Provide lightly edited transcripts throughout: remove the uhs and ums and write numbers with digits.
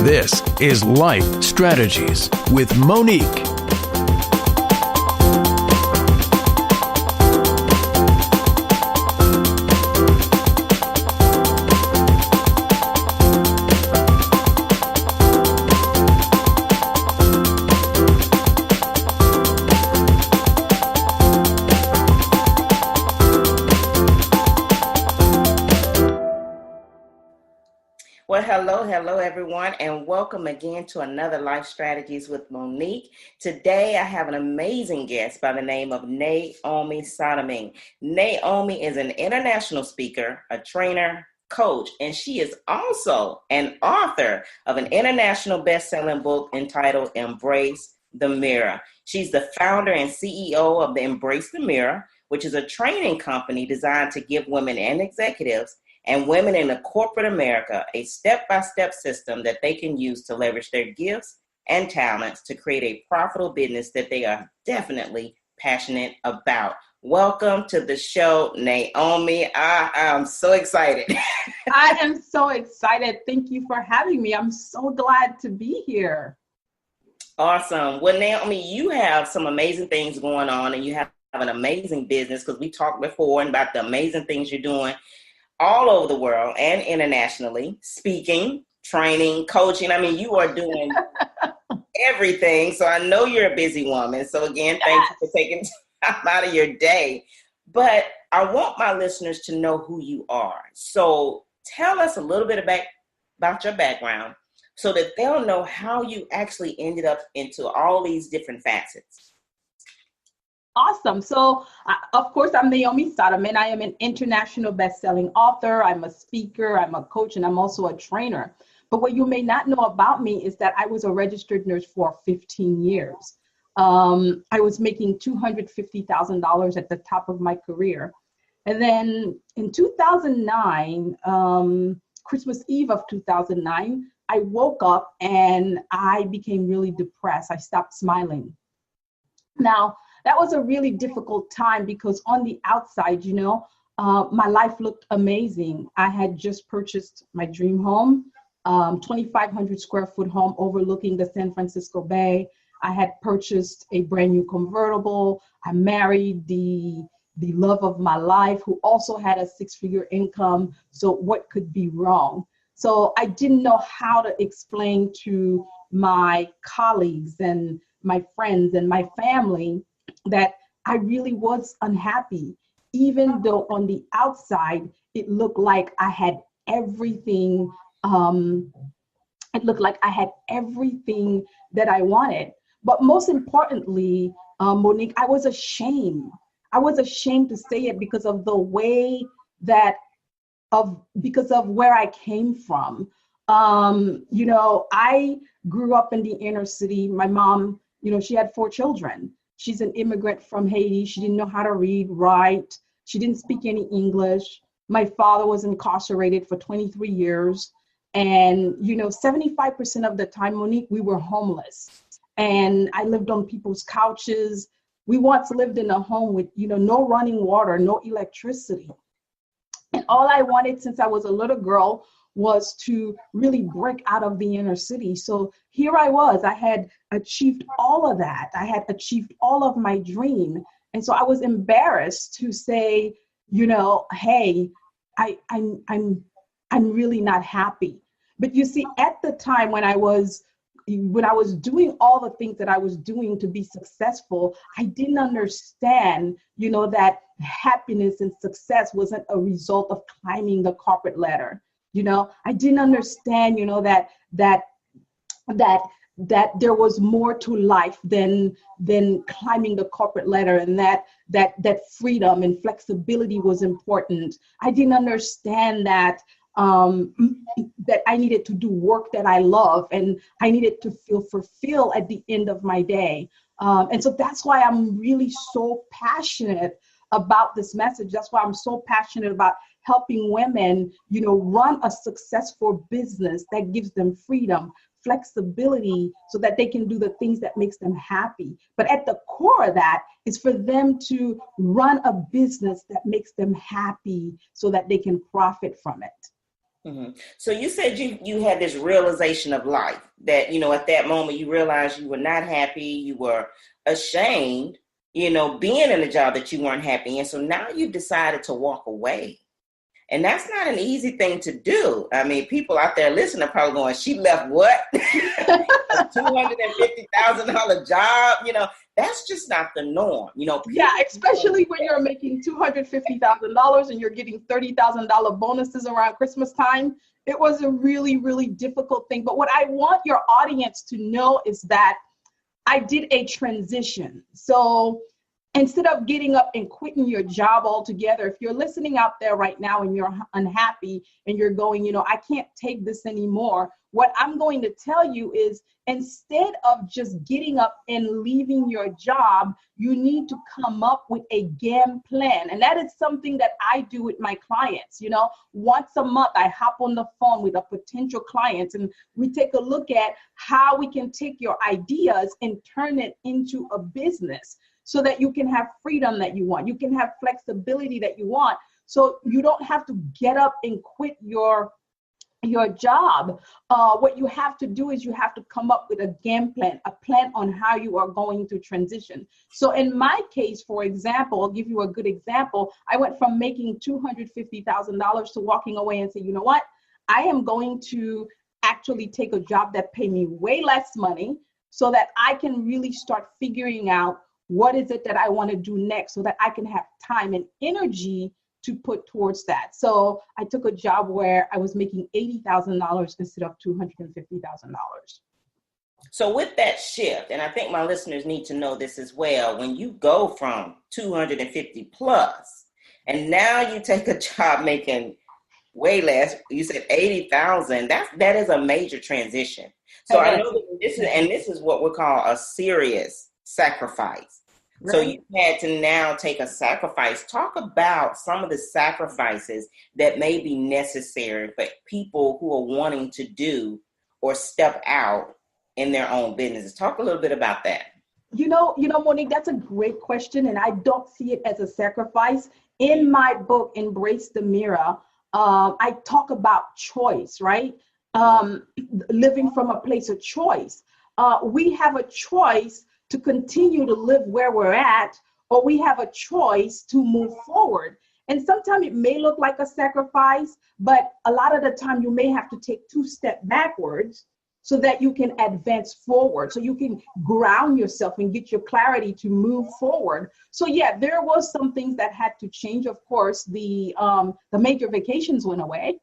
This is Life Strategies with Monique. Well, hello, everyone, and welcome again to another Life Strategies with Monique. Today, I have an amazing guest by the name of Naomi Sodomin. Naomi is an international speaker, a trainer, coach, and she is also an author of an international best-selling book entitled Embrace the Mirror. She's the founder and CEO of the Embrace the Mirror, which is a training company designed to give women and executives and women in the corporate America a step-by-step system that they can use to leverage their gifts and talents to create a profitable business that they are definitely passionate about. Welcome to the show, Naomi. I am so excited. I am so excited. Thank you for having me. I'm so glad to be here. Awesome. Well, Naomi, you have some amazing things going on, and you have an amazing business because we talked before about the amazing things you're doing all over the world and internationally, speaking, training, coaching. I mean, you are doing everything. So I know you're a busy woman. So again, thank you for taking time out of your day. But I want my listeners to know who you are. So tell us a little bit about your background so that they'll know how you actually ended up into all these different facets. Awesome. So, of course, I'm Naomi Sodomin. I am an international best-selling author. I'm a speaker, I'm a coach, and I'm also a trainer. But what you may not know about me is that I was a registered nurse for 15 years. I was making $250,000 at the top of my career. And then in 2009, Christmas Eve of 2009, I woke up and I became really depressed. I stopped smiling. Now, that was a really difficult time because on the outside, my life looked amazing. I had just purchased my dream home, 2,500 square foot home overlooking the San Francisco Bay. I had purchased a brand new convertible. I married the love of my life, who also had a six-figure income. So what could be wrong? So I didn't know how to explain to my colleagues and my friends and my family that I really was unhappy, even though on the outside, it looked like I had everything. It looked like I had everything that I wanted. But most importantly, Monique, I was ashamed. I was ashamed to say it because of the way because of where I came from. I grew up in the inner city. My mom, she had 4 children. She's an immigrant from Haiti. She didn't know how to read, write. She didn't speak any English. My father was incarcerated for 23 years. And, 75% of the time, Monique, we were homeless. And I lived on people's couches. We once lived in a home with, no running water, no electricity. And all I wanted since I was a little girl was to really break out of the inner city. So here I was, I had achieved all of that. I had achieved all of my dream. And so I was embarrassed to say, hey, I'm really not happy. But you see, at the time when I was doing all the things that I was doing to be successful, I didn't understand, that happiness and success wasn't a result of climbing the corporate ladder. I didn't understand, that there was more to life than climbing the corporate ladder, and that freedom and flexibility was important. I didn't understand that I needed to do work that I love, and I needed to feel fulfilled at the end of my day. And so that's why I'm really so passionate about this message. That's why I'm so passionate about helping women, run a successful business that gives them freedom, flexibility, so that they can do the things that makes them happy. But at the core of that is for them to run a business that makes them happy so that they can profit from it. So you said you had this realization of life that, at that moment you realized you were not happy, you were ashamed, being in a job that you weren't happy in. So now you decided to walk away. And that's not an easy thing to do. I mean, people out there listening are probably going, she left what? A $250,000 job, that's just not the norm. Yeah, especially when you're making $250,000 and you're getting $30,000 bonuses around Christmas time. It was a really, really difficult thing. But what I want your audience to know is that I did a transition. So instead of getting up and quitting your job altogether, if you're listening out there right now and you're unhappy and you're going, I can't take this anymore, what I'm going to tell you is instead of just getting up and leaving your job, you need to come up with a game plan. And that is something that I do with my clients. Once a month, I hop on the phone with a potential client and we take a look at how we can take your ideas and turn it into a business, so that you can have freedom that you want. You can have flexibility that you want. So you don't have to get up and quit your job. What you have to do is you have to come up with a game plan, a plan on how you are going to transition. So in my case, for example, I'll give you a good example. I went from making $250,000 to walking away and say, you know what? I am going to actually take a job that pay me way less money so that I can really start figuring out what is it that I want to do next so that I can have time and energy to put towards that. So I took a job where I was making $80,000 instead of $250,000. So with that shift, and I think my listeners need to know this as well, when you go from 250 plus, and now you take a job making way less, you said 80,000, that is a major transition. So I know that this is what we call a serious sacrifice. Right. So you had to now take a sacrifice. Talk about some of the sacrifices that may be necessary for people who are wanting to do or step out in their own businesses. Talk a little bit about that. Monique, that's a great question, and I don't see it as a sacrifice. In my book, Embrace the Mirror, I talk about choice, right? Living from a place of choice. We have a choice to continue to live where we're at, or we have a choice to move forward. And sometimes it may look like a sacrifice, but a lot of the time you may have to take 2 steps backwards so that you can advance forward, so you can ground yourself and get your clarity to move forward. So yeah, there was some things that had to change. Of course, the major vacations went away.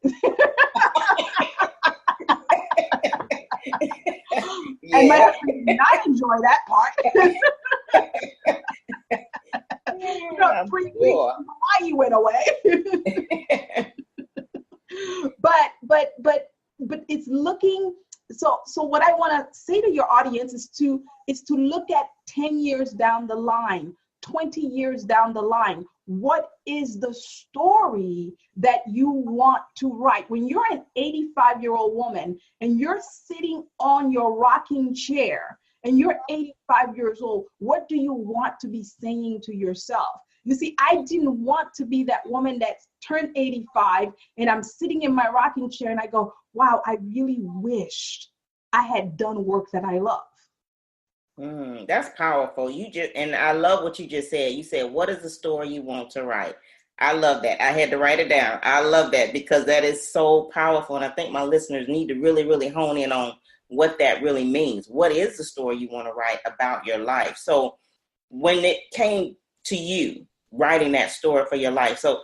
Yeah. And my husband did not enjoy that part. 3 weeks from Hawaii went away. but it's looking. So what I want to say to your audience is to look at 10 years down the line, 20 years down the line. What is the story that you want to write? When you're an 85-year-old woman and you're sitting on your rocking chair and you're 85 years old, what do you want to be saying to yourself? You see, I didn't want to be that woman that turned 85 and I'm sitting in my rocking chair and I go, wow, I really wished I had done work that I love. That's powerful. And I love what you just said. You said, what is the story you want to write? I love that. I had to write it down. I love that because that is so powerful. And I think my listeners need to really, really hone in on what that really means. What is the story you want to write about your life? So when it came to you writing that story for your life, so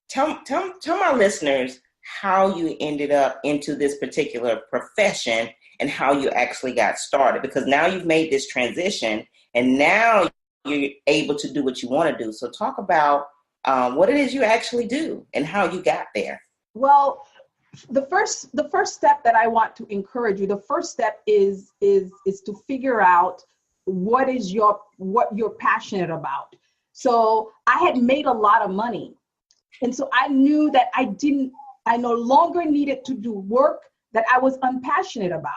tell my listeners how you ended up into this particular profession and how you actually got started, because now you've made this transition and now you're able to do what you want to do. So talk about what it is you actually do and how you got there. Well, the first step that I want to encourage you, the first step is to figure out what you're passionate about. So I had made a lot of money. And so I knew that I no longer needed to do work that I was unpassionate about.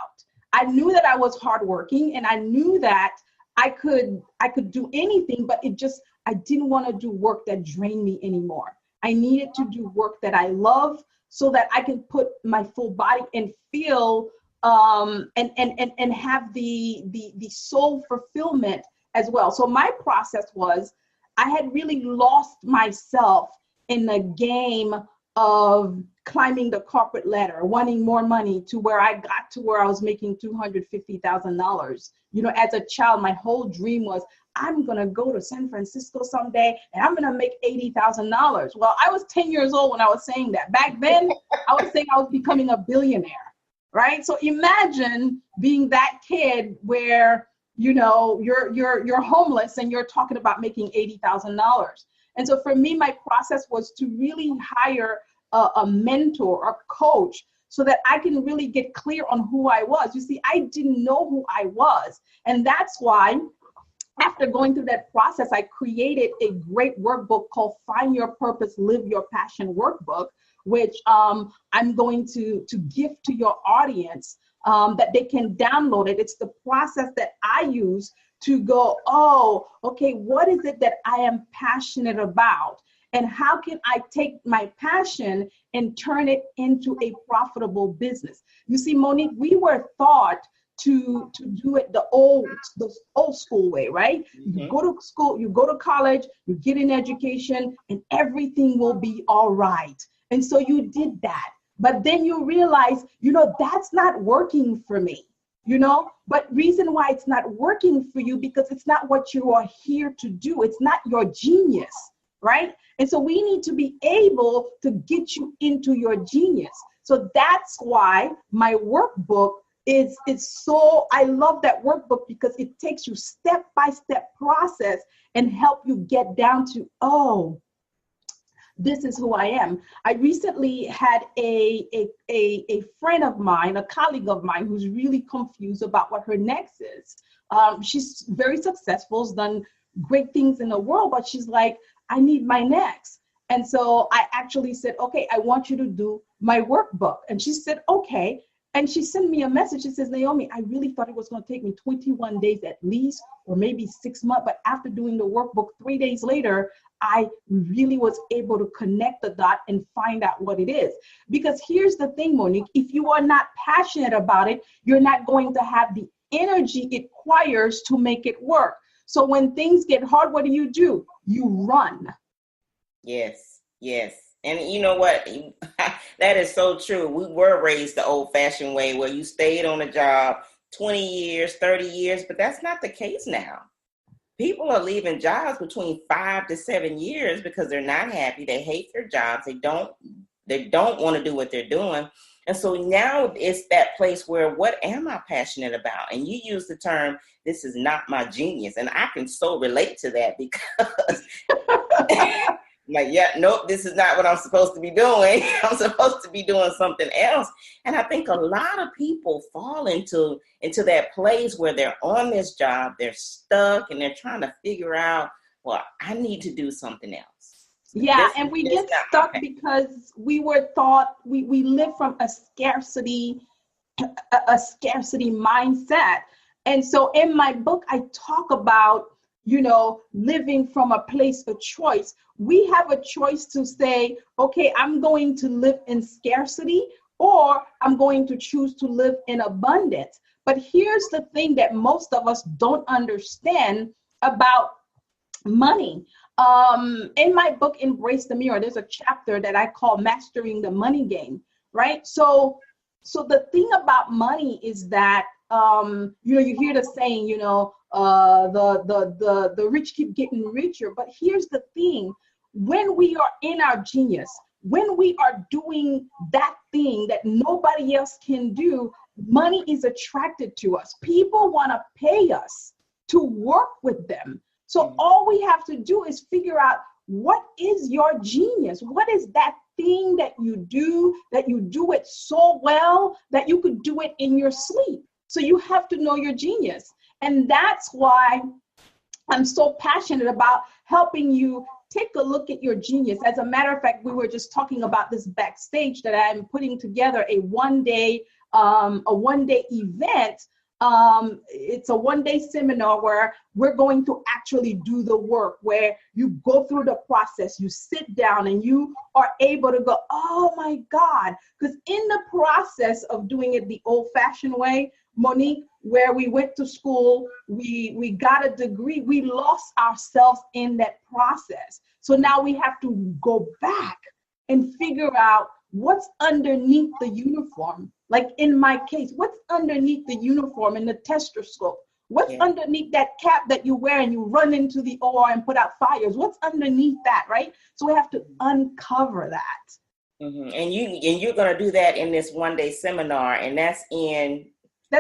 I knew that I was hardworking and I knew that I could do anything, but I didn't want to do work that drained me anymore. I needed to do work that I love so that I can put my full body and feel and have the soul fulfillment as well. So my process was, I had really lost myself in the game of climbing the corporate ladder, wanting more money, to where I got to where I was making $250,000. As a child, my whole dream was, I'm going to go to San Francisco someday and I'm going to make $80,000. Well, I was 10 years old when I was saying that. Back then, I was saying I was becoming a billionaire, right? So imagine being that kid where, you're homeless and you're talking about making $80,000. And so for me, my process was to really hire a mentor or coach so that I can really get clear on who I was. You see, I didn't know who I was. And that's why after going through that process, I created a great workbook called Find Your Purpose, Live Your Passion Workbook, which I'm going to give to your audience that they can download it. It's the process that I use to go, oh, okay, what is it that I am passionate about? And how can I take my passion and turn it into a profitable business? You see, Monique, we were taught to do it the old school way, right? Mm-hmm. You go to school, you go to college, you get an education, and everything will be all right. And so you did that. But then you realize, that's not working for me, but reason why it's not working for you, because it's not what you are here to do. It's not your genius, right? And so we need to be able to get you into your genius. So that's why my workbook is so, I love that workbook, because it takes you step-by-step process and help you get down to, oh, this is who I am. I recently had a friend of mine, a colleague of mine, who's really confused about what her next is. She's very successful, has done great things in the world, but she's like, I need my next. And so I actually said, okay, I want you to do my workbook. And she said, okay. And she sent me a message. She says, Naomi, I really thought it was going to take me 21 days at least, or maybe 6 months. But after doing the workbook 3 days later, I really was able to connect the dot and find out what it is. Because here's the thing, Monique, if you are not passionate about it, you're not going to have the energy it requires to make it work. So when things get hard, what do? You run. Yes, yes. And you know what? That is so true. We were raised the old-fashioned way where you stayed on a job 20 years, 30 years, but that's not the case now. People are leaving jobs between 5 to 7 years because they're not happy. They hate their jobs. They don't want to do what they're doing. And so now it's that place where, what am I passionate about? And you use the term, this is not my genius. And I can so relate to that, because like, yeah, nope, this is not what I'm supposed to be doing. I'm supposed to be doing something else. And I think a lot of people fall into that place where they're on this job, they're stuck, and they're trying to figure out, well, I need to do something else. Yeah, and we get stuck because we were taught, we live from a scarcity mindset. And so in my book, I talk about, living from a place of choice. We have a choice to say, okay, I'm going to live in scarcity, or I'm going to choose to live in abundance. But here's the thing that most of us don't understand about money. In my book, Embrace the Mirror, there's a chapter that I call Mastering the Money Game, right? So the thing about money is that, you hear the saying, the rich keep getting richer. But here's the thing, when we are in our genius, when we are doing that thing that nobody else can do, money is attracted to us. People want to pay us to work with them. So all we have to do is figure out, what is your genius? What is that thing that you do it so well that you could do it in your sleep? So you have to know your genius. And that's why I'm so passionate about helping you take a look at your genius. As a matter of fact, we were just talking about this backstage, that I'm putting together a one-day event It's a one-day seminar where we're going to actually do the work, where you go through the process, you sit down and you are able to go, oh my God. Because in the process of doing it the old-fashioned way, Monique, where we went to school, we got a degree, we lost ourselves in that process. So now we have to go back and figure out what's underneath the uniform. Like in my case, what's underneath the uniform and the stethoscope? What's underneath that cap that you wear and you run into the OR and put out fires? What's underneath that, right? So we have to uncover that. Mm-hmm. And you're going to do that in this one-day seminar, and that's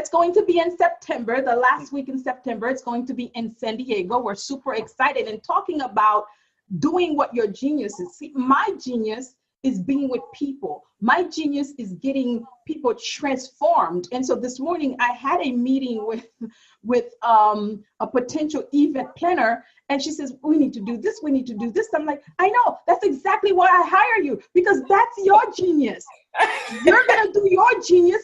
going to be in September, the last week in September. It's going to be in San Diego. We're super excited and talking about doing what your genius is. See, my genius is being with people. My genius is getting people transformed. And so this morning I had a meeting with a potential event planner, and she says, we need to do this, we need to do this. I'm like, I know, that's exactly why I hire you, because that's your genius. You're gonna do your genius,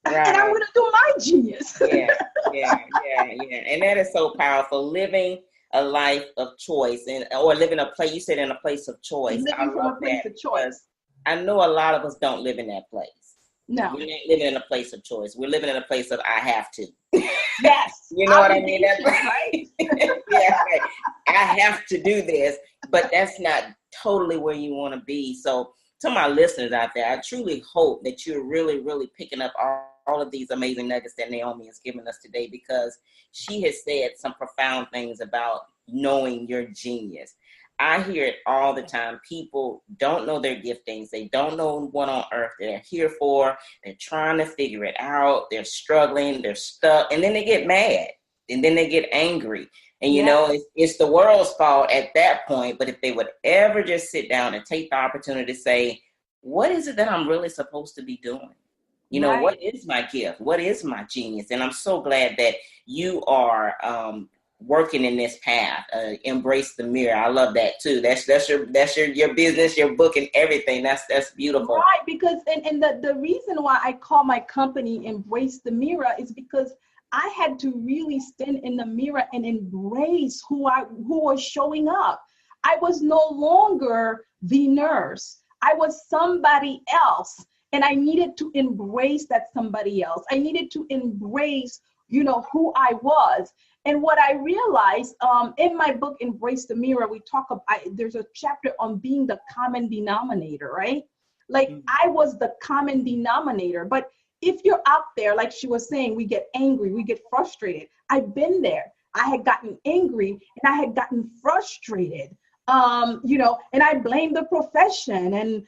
right, and I'm gonna do my genius. Yeah. And that is so powerful. Living a life of choice, or living a place. You said in a place of choice. Living from a place of choice. I know a lot of us don't live in that place. No, we're not living in a place of choice. We're living in a place of I have to. Yes, you know what I mean. That's right. Yeah, I have to do this, but that's not totally where you want to be. So, to my listeners out there, I truly hope that you're really, really picking up all of these amazing nuggets that Naomi has given us today, because she has said some profound things about knowing your genius. I hear it all the time. People don't know their giftings. They don't know what on earth they're here for. They're trying to figure it out. They're struggling. They're stuck. And then they get mad. And then they get angry. And, you know, it's the world's fault at that point. But if they would ever just sit down and take the opportunity to say, what is it that I'm really supposed to be doing? You know, what is my gift? What is my genius? And I'm so glad that you are working in this path. Embrace the mirror. I love that too. That's your business, your book, and everything. That's beautiful. Right, because and the reason why I call my company Embrace the Mirror is because I had to really stand in the mirror and embrace who was showing up. I was no longer the nurse. I was somebody else. And I needed to embrace that somebody else. I needed to embrace, who I was. And what I realized in my book, Embrace the Mirror, we talk about, there's a chapter on being the common denominator, right? Like I was the common denominator. But if you're out there, like she was saying, we get angry, we get frustrated. I've been there. I had gotten angry and I had gotten frustrated. And I blame the profession and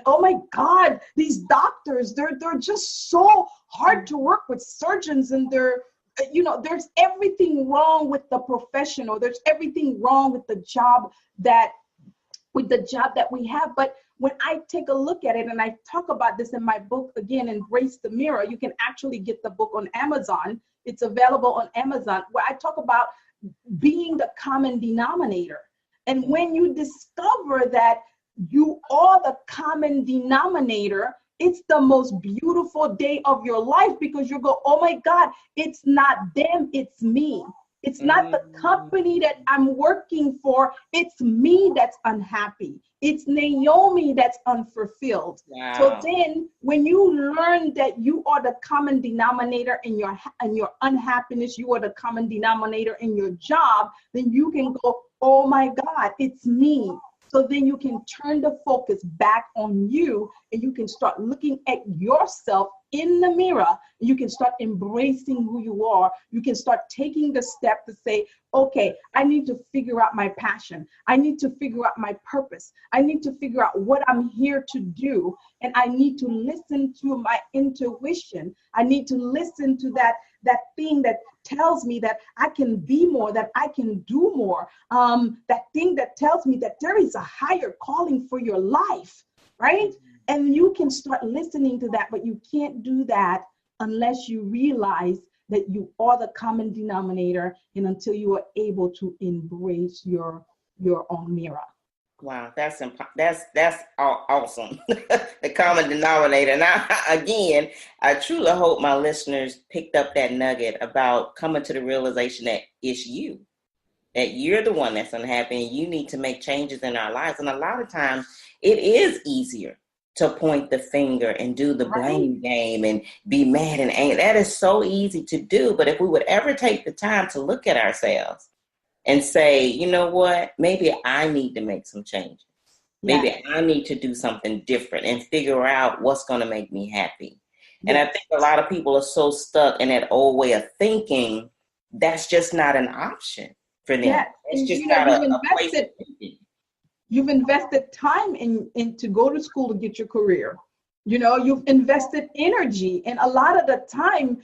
oh my God, these doctors, they're just so hard to work with, surgeons, and they're, there's everything wrong with the profession, or there's everything wrong with the job that we have. But when I take a look at it, and I talk about this in my book, again, Embrace the Mirror, you can actually get the book on Amazon. It's available on Amazon, where I talk about being the common denominator. And when you discover that you are the common denominator, it's the most beautiful day of your life, because you go, oh my God, it's not them, it's me. It's not the company that I'm working for. It's me that's unhappy. It's Naomi that's unfulfilled. Wow. So then when you learn that you are the common denominator in your unhappiness, you are the common denominator in your job, then you can go, oh my God, it's me. So then you can turn the focus back on you, and you can start looking at yourself in the mirror, and you can start embracing who you are. You can start taking the step to say, okay, I need to figure out my passion. I need to figure out my purpose. I need to figure out what I'm here to do. And I need to listen to my intuition. I need to listen to that thing that tells me that I can be more, that I can do more. That thing that tells me that there is a higher calling for your life, right? And you can start listening to that, but you can't do that unless you realize that you are the common denominator, and until you are able to embrace your own mirror. Wow, that's awesome. The common denominator. And I truly hope my listeners picked up that nugget about coming to the realization that it's you, that you're the one that's unhappy and you need to make changes in our lives. And a lot of times it is easier to point the finger and do the blame game and be mad and angry. That is so easy to do. But if we would ever take the time to look at ourselves and say, you know what, maybe I need to make some changes. Maybe I need to do something different and figure out what's going to make me happy. And I think a lot of people are so stuck in that old way of thinking, that's just not an option for them. Yeah. It's just not a place of thinking. You've invested time in to go to school to get your career. You know, you've invested energy, and a lot of the time,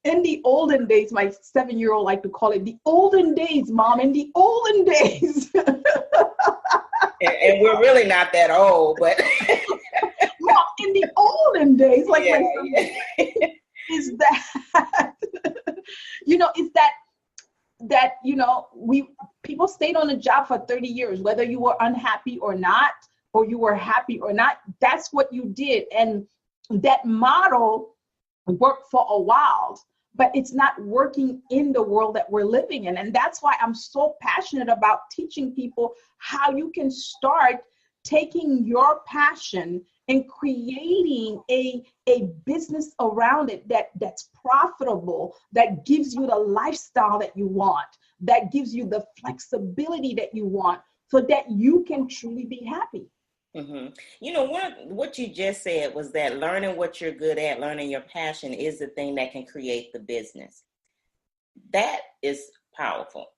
in the olden days, my 7-year-old like to call it the olden days, Mom, in the olden days. And we're really not that old, but Mom, in the olden days, like my son is that, you know, is that, you know, people stayed on a job for 30 years, whether you were unhappy or not, or you were happy or not, that's what you did. And that model worked for a while, but it's not working in the world that we're living in. And that's why I'm so passionate about teaching people how you can start taking your passion and creating a business around it that's profitable, that gives you the lifestyle that you want, that gives you the flexibility that you want, so that you can truly be happy. Mm-hmm. You know, what you just said was that learning what you're good at, learning your passion is the thing that can create the business. That is powerful.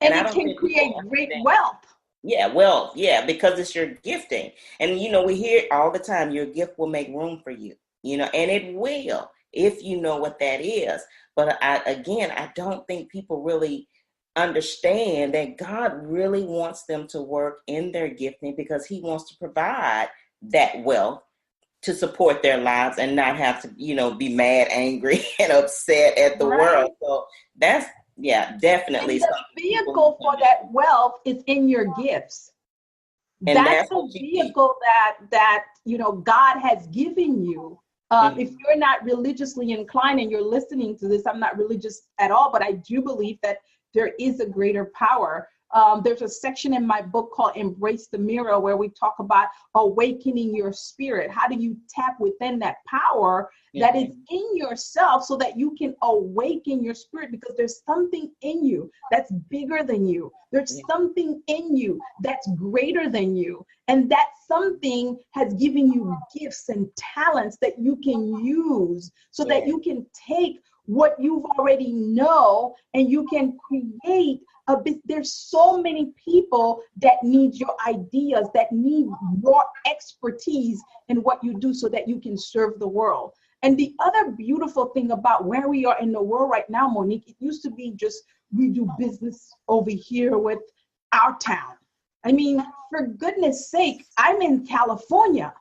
And it can create great wealth. Yeah, well, yeah, because it's your gifting. And, you know, we hear all the time, your gift will make room for you, you know, and it will, if you know what that is. But I don't think people really understand that God really wants them to work in their gifting, because he wants to provide that wealth to support their lives and not have to, you know, be mad, angry, and upset at the world. So that's, definitely. And the vehicle for that wealth is in your gifts. And that's the vehicle that, you know, God has given you. If you're not religiously inclined and you're listening to this, I'm not religious at all, but I do believe that there is a greater power. There's a section in my book called Embrace the Mirror, where we talk about awakening your spirit. How do you tap within that power that is in yourself so that you can awaken your spirit? Because there's something in you that's bigger than you. There's something in you that's greater than you. And that something has given you gifts and talents that you can use so that you can take what you've already know and you can create a bit. There's so many people that need your ideas, that need your expertise in what you do so that you can serve the world. And the other beautiful thing about where we are in the world right now, Monique, it used to be just we do business over here with our town. I mean, for goodness sake, I'm in California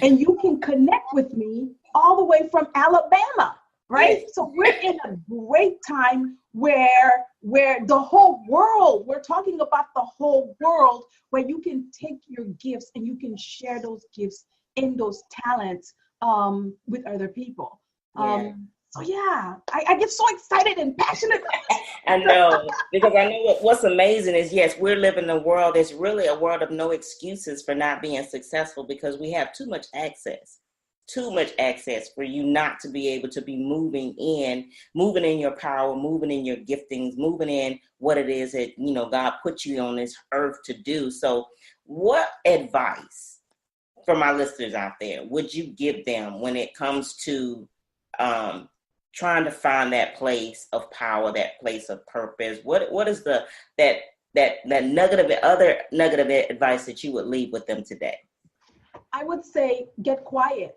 and you can connect with me all the way from Alabama. Right? So we're in a great time where the whole world, we're talking about the whole world, where you can take your gifts and you can share those gifts and those talents with other people. I get so excited and passionate. I know, because I know what's amazing is, yes, we're living in a world that's really a world of no excuses for not being successful, because we have too much access for you not to be able to be moving in your power, moving in your giftings, moving in what it is that, you know, God put you on this earth to do. So what advice for my listeners out there would you give them when it comes to trying to find that place of power, that place of purpose? What is that other nugget of advice that you would leave with them today? I would say get quiet.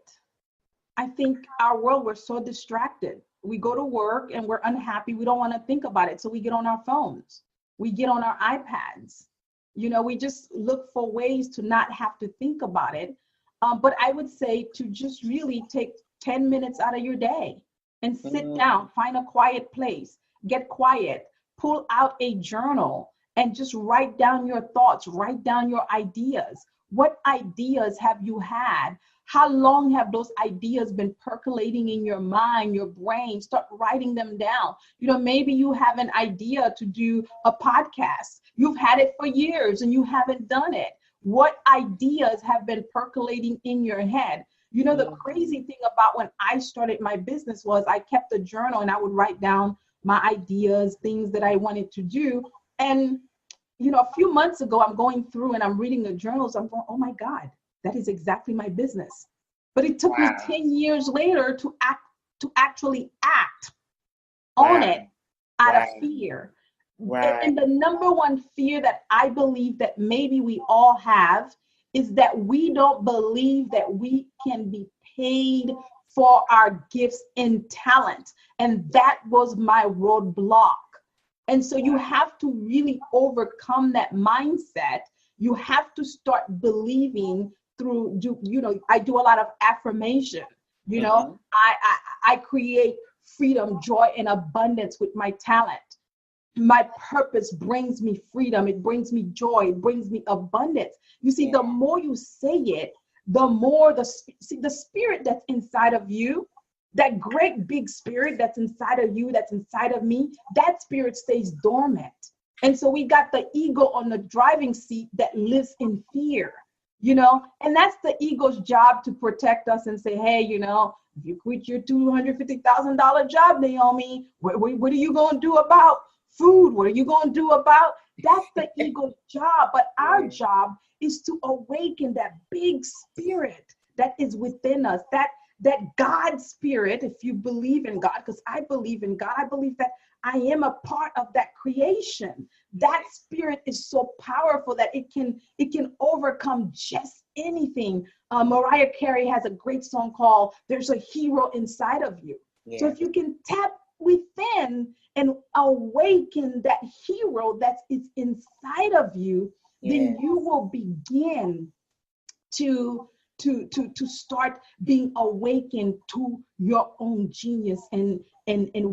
I think our world, we're so distracted. We go to work and we're unhappy. We don't want to think about it. So we get on our phones. We get on our iPads. You know, we just look for ways to not have to think about it. But I would say to just really take 10 minutes out of your day and sit down, find a quiet place, get quiet, pull out a journal and just write down your thoughts, write down your ideas. What ideas have you had? How long have those ideas been percolating in your mind, your brain? Start writing them down. Maybe you have an idea to do a podcast. You've had it for years and you haven't done it. What ideas have been percolating in your head? The crazy thing about when I started my business was I kept a journal and I would write down my ideas, things that I wanted to do. And, a few months ago, I'm going through and I'm reading the journals. I'm going, oh my God, that is exactly my business. But it took me 10 years later to actually act on it out of fear. And the number one fear that I believe that maybe we all have is that we don't believe that we can be paid for our gifts and talent. And that was my roadblock. And so you have to really overcome that mindset. You have to start believing through, I do a lot of affirmation. I create freedom, joy, and abundance with my talent. My purpose brings me freedom. It brings me joy. It brings me abundance. You see, the more you say it, the more the spirit that's inside of you, that great big spirit that's inside of you, that's inside of me, that spirit stays dormant. And so we got the ego on the driving seat that lives in fear, and that's the ego's job to protect us and say, hey, if you quit your $250,000 job, Naomi, what are you going to do about food? What are you going to do about? That's the ego's job. But our job is to awaken that big spirit that is within us, that God spirit, if you believe in God, because I believe in God, I believe that I am a part of that creation. That spirit is so powerful that it can overcome just anything. Mariah Carey has a great song called "There's a Hero Inside of You." Yeah. So if you can tap within and awaken that hero that is inside of you, then you will begin to start being awakened to your own genius and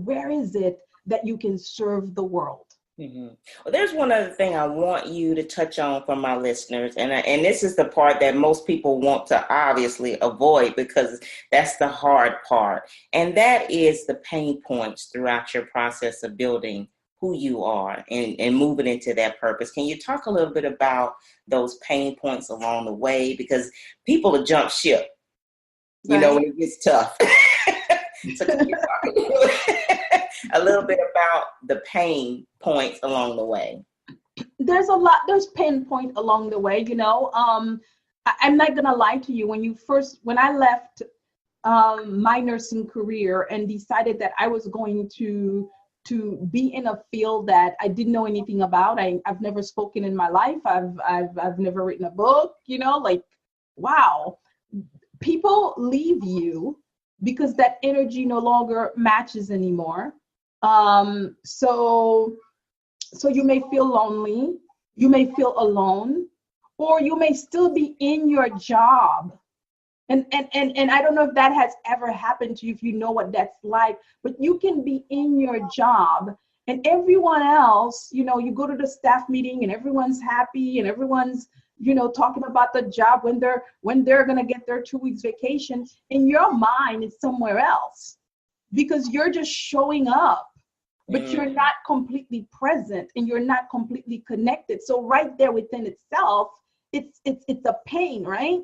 where is it that you can serve the world. Mm-hmm. Well, there's one other thing I want you to touch on for my listeners, and this is the part that most people want to obviously avoid because that's the hard part, and that is the pain points throughout your process of building who you are and moving into that purpose. Can you talk a little bit about those pain points along the way? Because people will jump ship, when it gets tough. So can you talk a little bit about the pain points along the way? There's pain point along the way, I'm not gonna lie to you. When I left my nursing career and decided that I was going to be in a field that I didn't know anything about. I've never spoken in my life. I've never written a book, wow. People leave you because that energy no longer matches anymore. So you may feel lonely, you may feel alone, or you may still be in your job. And I don't know if that has ever happened to you, if you know what that's like, but you can be in your job and everyone else, you go to the staff meeting and everyone's happy and everyone's, talking about the job when they're going to get their 2 weeks vacation. In your mind, it's somewhere else because you're just showing up, but you're not completely present and you're not completely connected. So right there within itself, it's a pain, right?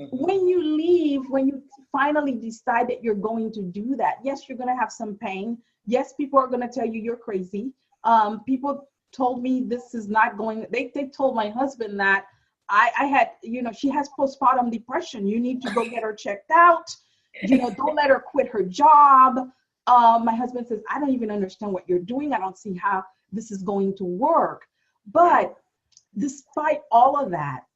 Mm-hmm. When you leave, when you finally decide that you're going to do that, yes, you're going to have some pain. Yes, people are going to tell you you're crazy. People told me this is not going, they told my husband that I had, she has postpartum depression. You need to go get her checked out. Don't let her quit her job. My husband says, I don't even understand what you're doing. I don't see how this is going to work. But despite all of that,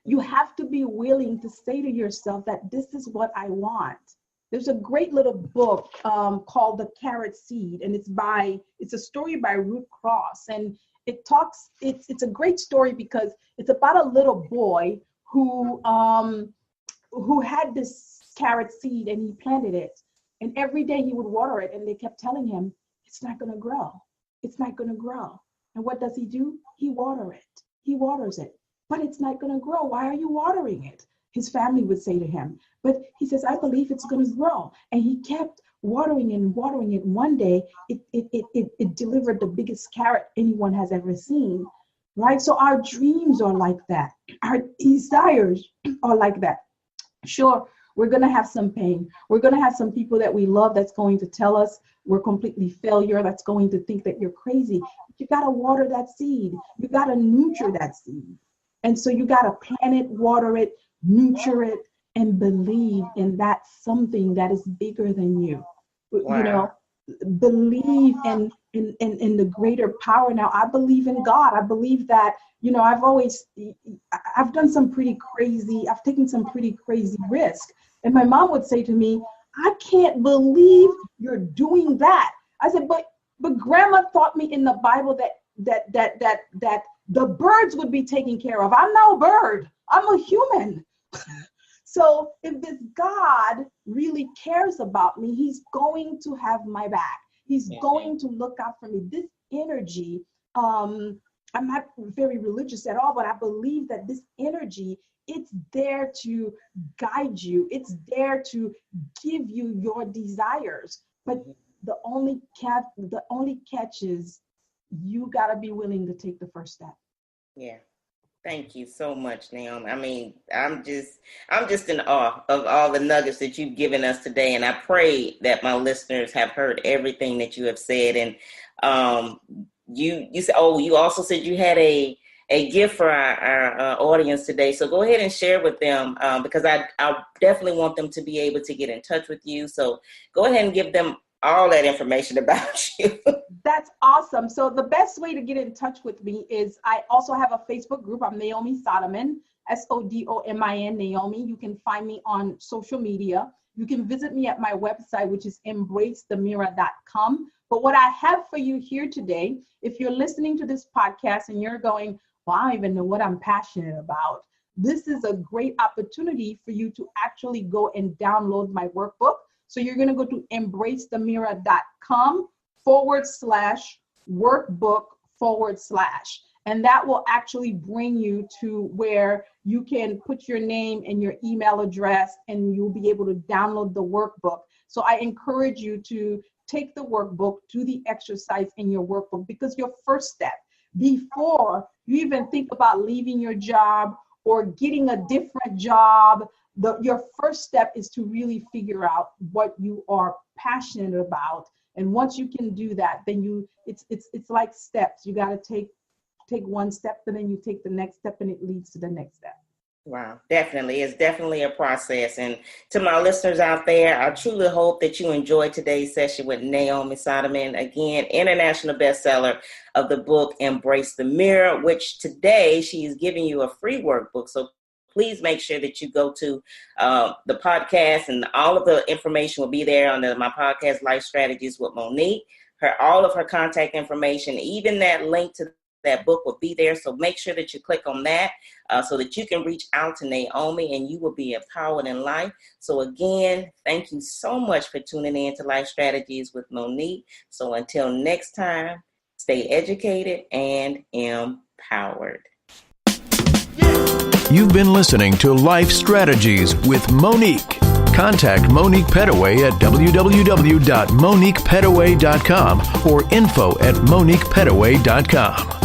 you have to be willing to say to yourself that this is what I want. There's a great little book called The Carrot Seed, and it's a story by Ruth Cross, and it's a great story because it's about a little boy who had this carrot seed and he planted it, and every day he would water it, and they kept telling him it's not going to grow. It's not going to grow. And what does he do? He waters it. He waters it. But it's not going to grow. Why are you watering it? His family would say to him. But he says, I believe it's going to grow. And he kept watering it and watering it. One day, it delivered the biggest carrot anyone has ever seen. Right? So our dreams are like that. Our desires are like that. Sure, we're going to have some pain. We're going to have some people that we love that's going to tell us we're completely failure, that's going to think that you're crazy. You got to water that seed. You got to nurture that seed. And so you got to plant it, water it, nurture it, and believe in that something that is bigger than you. Wow. You know, believe in the greater power. Now, I believe in God. I believe that, you know, I've done some pretty crazy, I've taken some pretty crazy risk. And my mom would say to me, I can't believe you're doing that. I said, but grandma taught me in the Bible that the birds would be taken care of. I'm no bird. I'm a human. So if this God really cares about me, he's going to have my back. He's going to look out for me. This energy, I'm not very religious at all, but I believe that this energy, it's there to guide you. It's there to give you your desires. But the only catch is you got to be willing to take the first step. Yeah. Thank you so much, Naomi. I mean, I'm just in awe of all the nuggets that you've given us today. And I pray that my listeners have heard everything that you have said. And you said, you also said you had a gift for our audience today. So go ahead and share with them because I definitely want them to be able to get in touch with you. So go ahead and give them all that information about you. That's awesome. So the best way to get in touch with me is I also have a Facebook group. I'm Naomi Sodomin, Sodomin, Naomi. You can find me on social media. You can visit me at my website, which is embracethemirror.com. But what I have for you here today, if you're listening to this podcast and you're going, well, I don't even know what I'm passionate about, this is a great opportunity for you to actually go and download my workbook. So you're going to go to embracethemirror.com/workbook/. And that will actually bring you to where you can put your name and your email address and you'll be able to download the workbook. So I encourage you to take the workbook, do the exercise in your workbook, because your first step, before you even think about leaving your job or getting a different job, your first step is to really figure out what you are passionate about. And once you can do that, then it's like steps. You got to take one step, and then you take the next step, and it leads to the next step. Wow, definitely. It's definitely a process. And to my listeners out there, I truly hope that you enjoyed today's session with Naomi Sodomin. Again, international bestseller of the book, Embrace the Mirror, which today she is giving you a free workbook. So please make sure that you go to the podcast, and all of the information will be there under my podcast, Life Strategies with Monique. All of her contact information, even that link to that book will be there. So make sure that you click on that so that you can reach out to Naomi and you will be empowered in life. So again, thank you so much for tuning in to Life Strategies with Monique. So until next time, stay educated and empowered. You've been listening to Life Strategies with Monique. Contact Monique Pettaway at www.moniquepettaway.com or info@moniquepettaway.com.